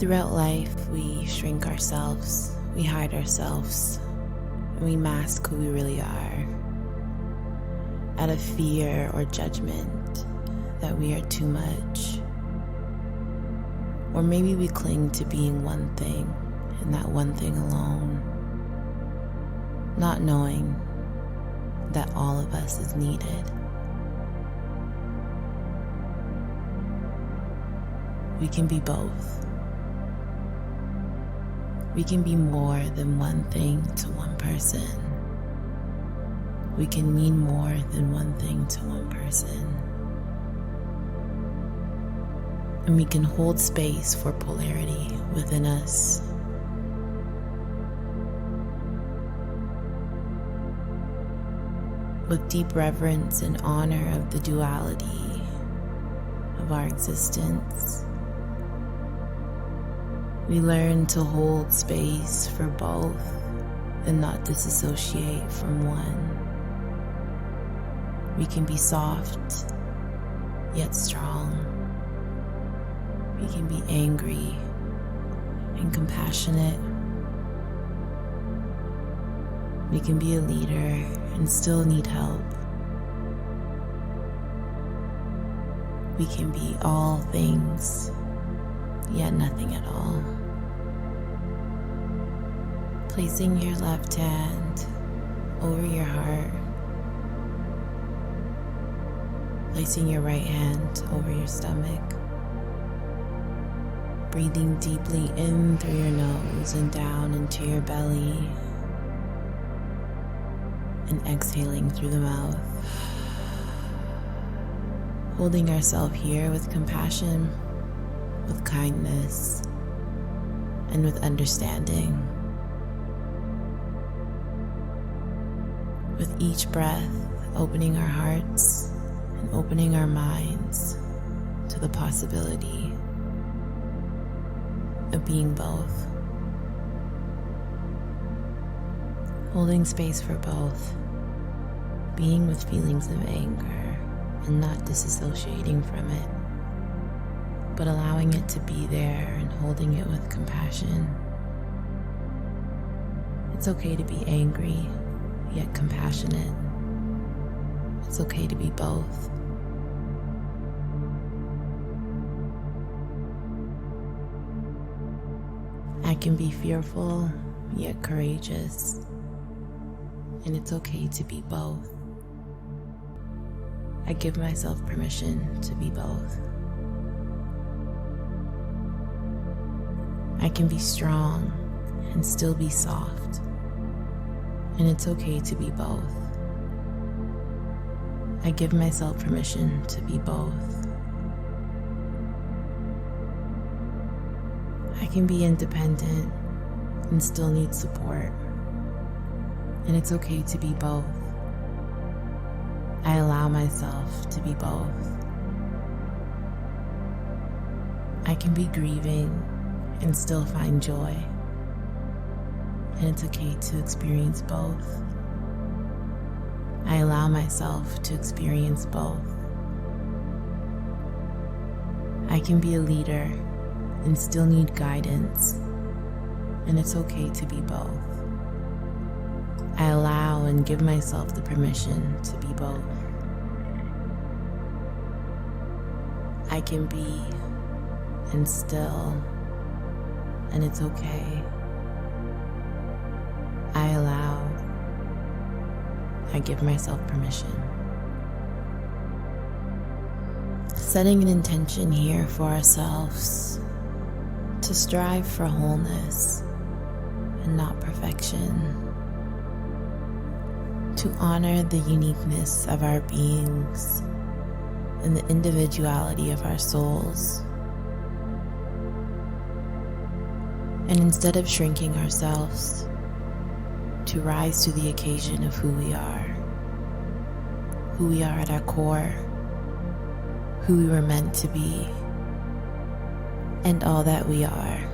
Throughout life, we shrink ourselves, we hide ourselves, and we mask who we really are out of fear or judgment that we are too much. Or maybe we cling to being one thing and that one thing alone, not knowing that all of us is needed. We can be both. We can be more than one thing to one person. We can mean more than one thing to one person. And we can hold space for polarity within us. With deep reverence and honor of the duality of our existence, we learn to hold space for both and not disassociate from one. We can be soft, yet strong. We can be angry and compassionate. We can be a leader and still need help. We can be all things, yet nothing at all. Placing your left hand over your heart, placing your right hand over your stomach, breathing deeply in through your nose and down into your belly, and exhaling through the mouth. Holding ourselves here with compassion, with kindness, and with understanding. With each breath, opening our hearts and opening our minds to the possibility of being both. Holding space for both, being with feelings of anger and not disassociating from it, but allowing it to be there and holding it with compassion. It's okay to be angry, yet compassionate. It's okay to be both. I can be fearful, yet courageous. And it's okay to be both. I give myself permission to be both. I can be strong and still be soft. And it's okay to be both. I give myself permission to be both. I can be independent and still need support. And it's okay to be both. I allow myself to be both. I can be grieving and still find joy. And it's okay to experience both. I allow myself to experience both. I can be a leader and still need guidance. And it's okay to be both. I allow and give myself the permission to be both. I can be and still, and it's okay. I allow. I give myself permission. Setting an intention here for ourselves to strive for wholeness and not perfection. To honor the uniqueness of our beings and the individuality of our souls. And instead of shrinking ourselves, to rise to the occasion of who we are at our core, who we were meant to be, and all that we are.